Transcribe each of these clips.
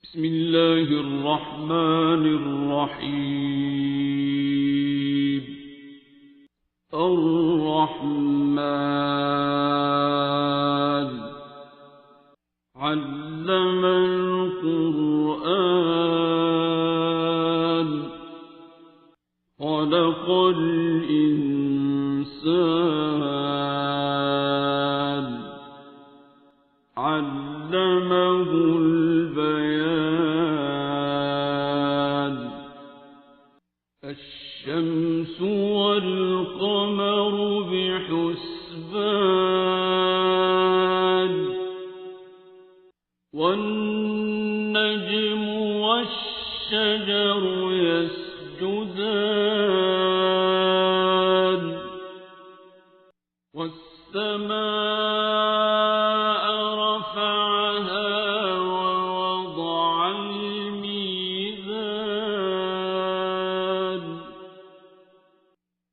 بسم الله الرحمن الرحيم. الرحمن علم القرآن خلق الإنسان علمه البيان. الشمس والقمر بحسبان والنجم والشجر يسجدان والسماء رفعها ووضع الميزان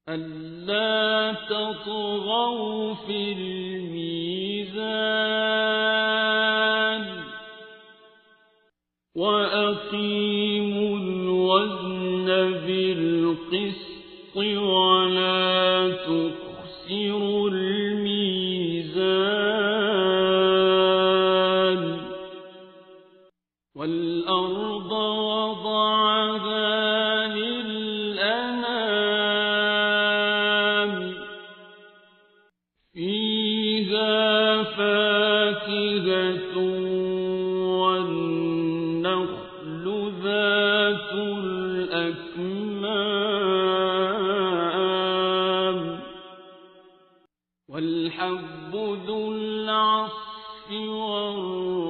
ألا تطغوا في الميزان وأقيموا الوزن بالقسط ولا تخسروا الميزان. والأرض وضعها للأنام فيها فاكهة والنخل ذات الأكمام والحب ذو العصف والريحان.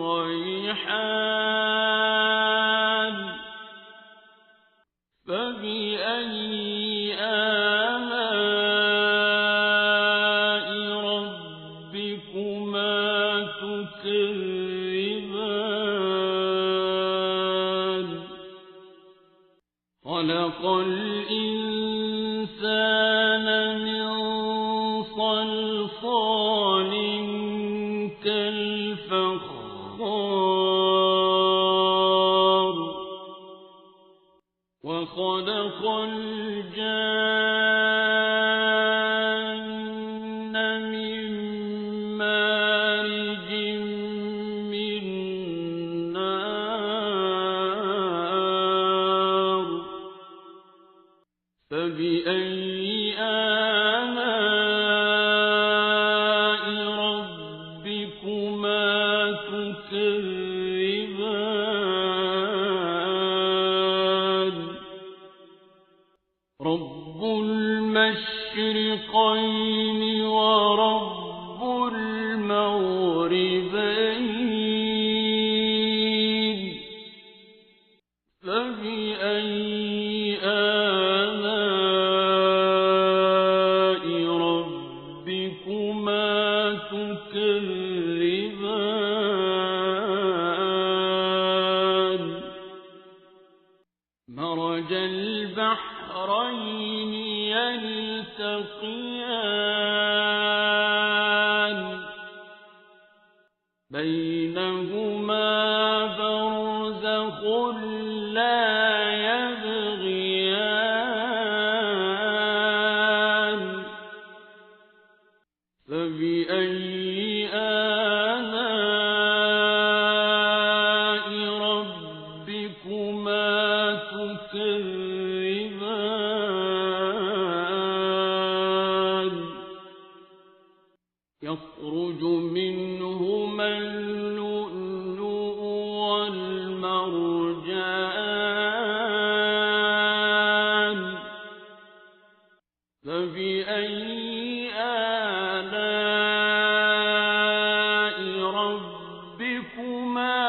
فبأي آلاء ربكما تكذبان. خلق الإنسان من صلصال كالفخار وخلق الجان من مارج من نار. فبأي آلاء ربكما تكذبان. رب المشرقين ورب المغربين. فبأي آلاء ربكما تكذبان. مرج البحرين يلتقيان بينهما برزخ لا يبغيان. فبأي آلاء ربكما تكذبان. يخرج منهما اللؤلؤ والمرجان. فبأي آلاء ربكما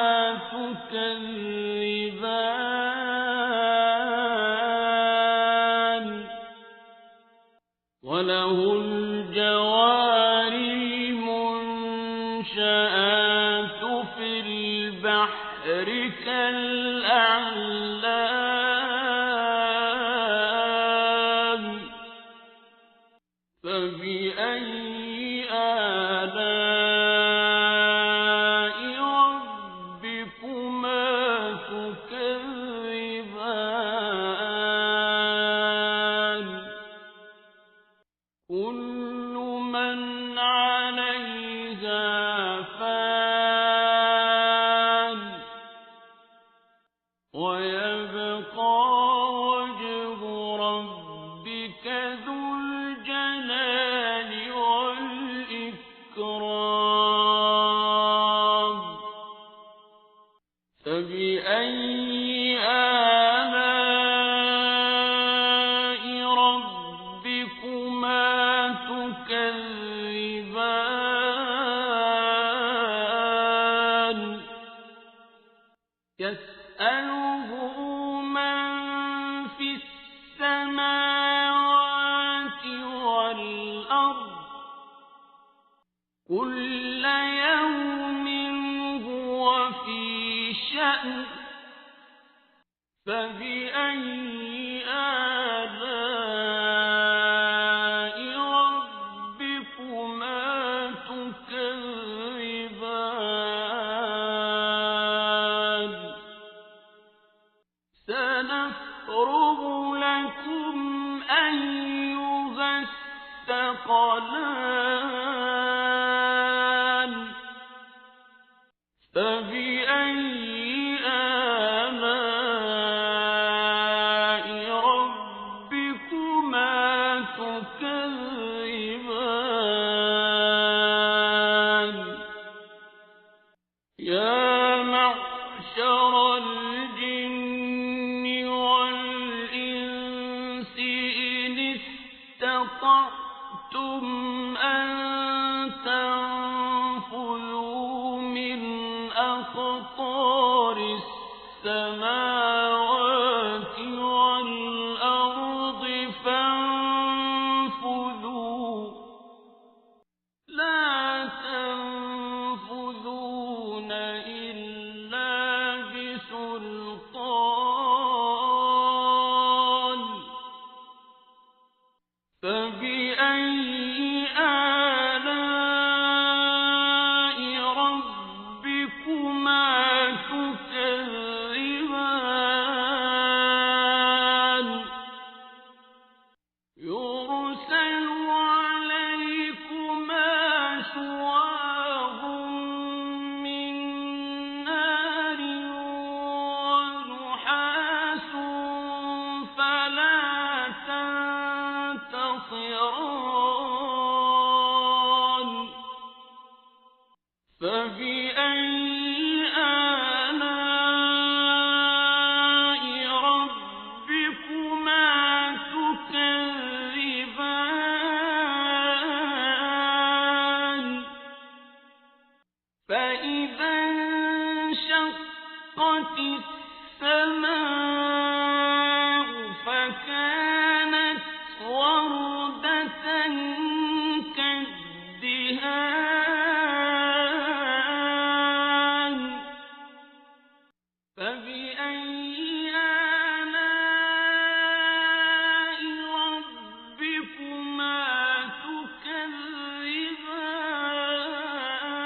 تكذبان. وله الجوار المنشآت في البحر كالأعلام. فبأي آلاء ربكما فبأي آلاء ربكما تكذبان يسأله من في السماوات والأرض كل يوم هو في شأن فبأي آلاء ربكما تكذبان سنفرغ لكم أيها الثقلان فبأي آلاء ربكما تكذبان يا معشر الجن والإنس إن استطعتم أن تنفذوا من أقطار السماوات والأرض فانفذوا لا تنفذون إلا بسلطان فبأي آلاء ربكما تكذبان يرسل عليكما شواظ من نار ونحاس فلا تنتصران فبأي آلاء ربكما تكذبان فإذا انشقت السماء فكانت وردة كالدهان فبأي آلاء ربكما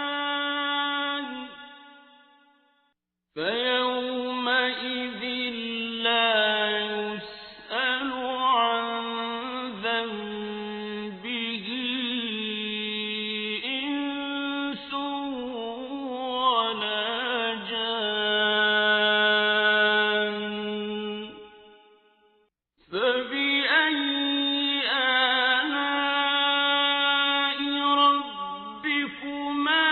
تكذبان فيومئذ لا يسأل عن ذنبه إنس ولا جان فبأي آلاء ربكما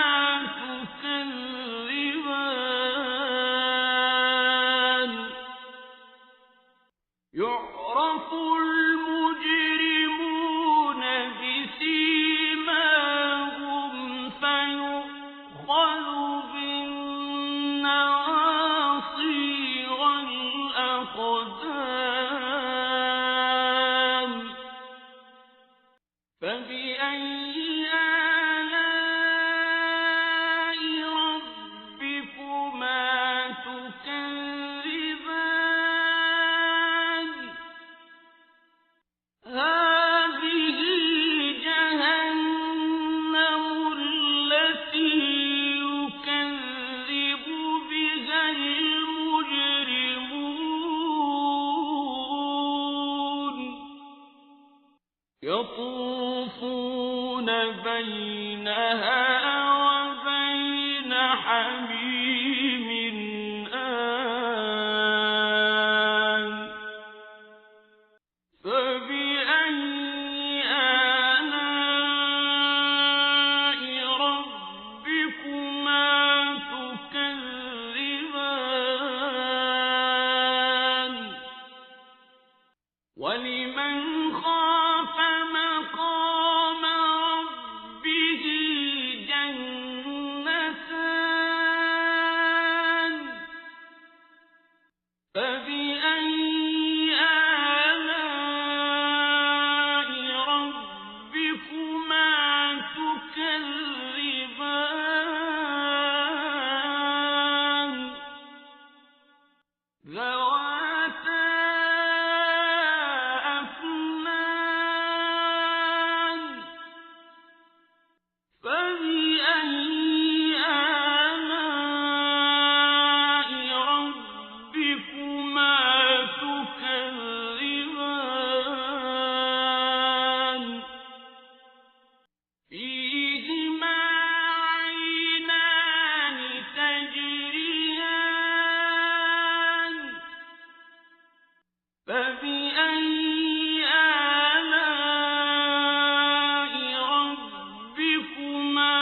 تكذبان يعرف المجرمون بسيماهم فيؤخذ بالنواصي والأقدام فبأي آلاء ربكما تكذبان هذه جهنم التي يكذب بها المجرمون يطوفون بينها وبين حميم آن فبأي آلاء ربكما تكذبان فبأي آلاء ربكما تكذبان ذواتا أفنان فبأي آلاء ربكما تكذبان فيهما عينان تجريان فبأي آلاء ربكما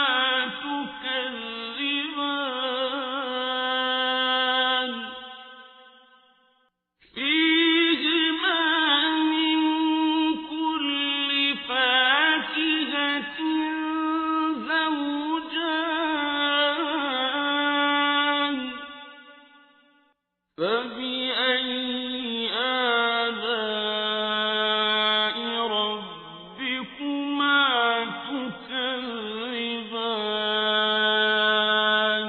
تكذبان فيهما من كل فاكهة زوجان فبأي آلاء ربكما تكذبان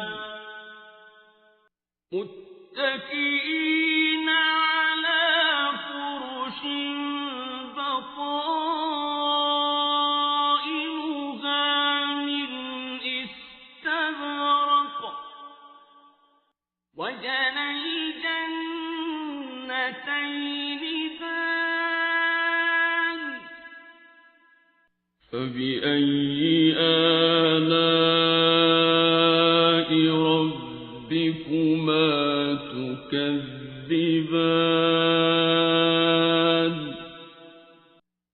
متكئين على فرش بطائنها من استبرق وجنى الجنتين دان فبأي آلاء ربكما تكذبان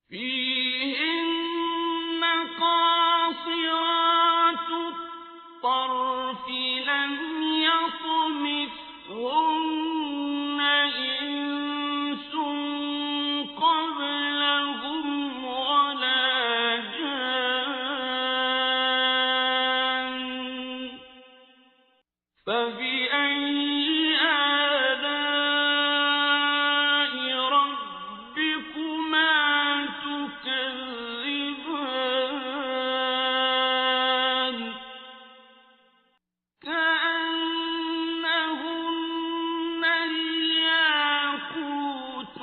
فيهن قاصرات الطرف لم يطمثهن إنس قبلهم ولا جان فبأي آلاء ربكما تكذبان كأنهن الياقوت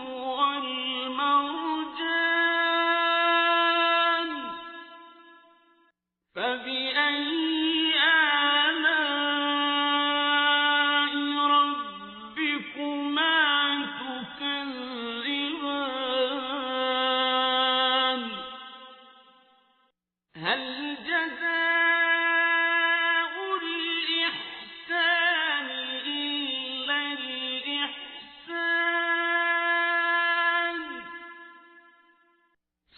والمرجان فبأي آلاء ربكما تكذبان هل جزاء الإحسان إلا الإحسان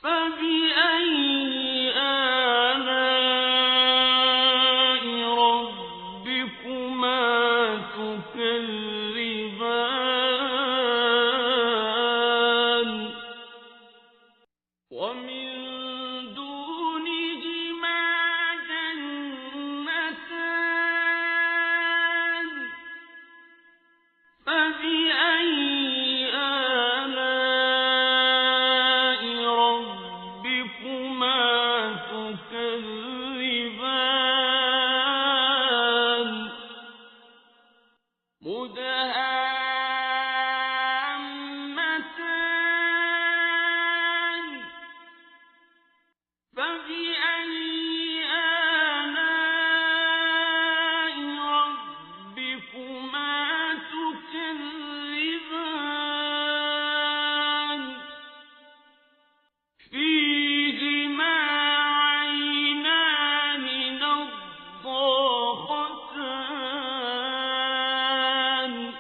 فبأي آلاء ربكما تكذبان ومن دونهما جنتان فبأي آلاء ربكما تكذبان مدهامتان فبأي آلاء ربكما تكذبان فيهما عينان نضاختان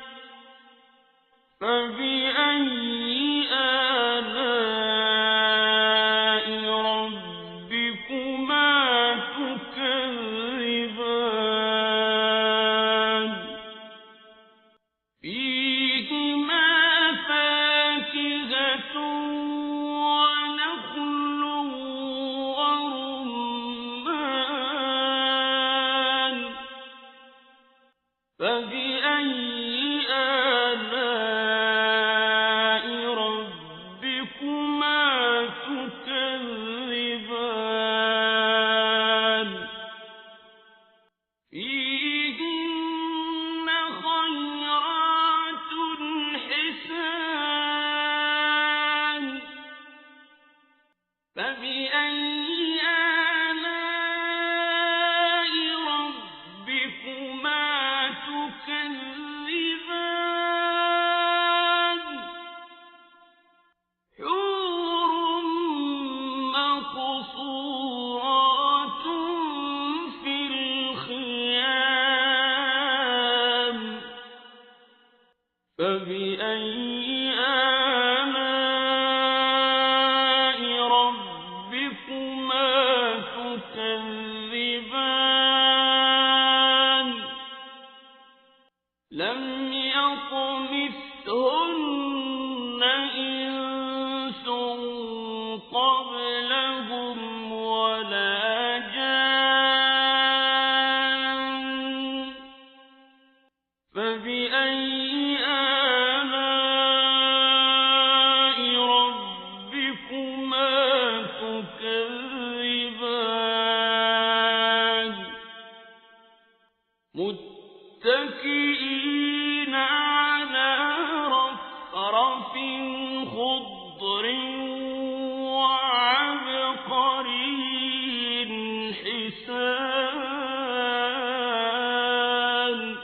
فبأي آلاء ربكما تكذبان لم يطمثهن إنس قبلهم ولا جان فبأي آلاء ربكما تكذبان متكئين على رفرف خضر وعبقري حسان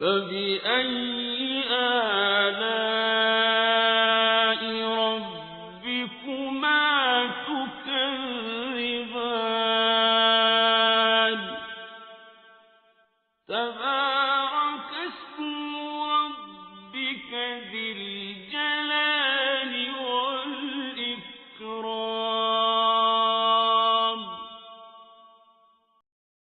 فبأي آلاء ربكما تكذبان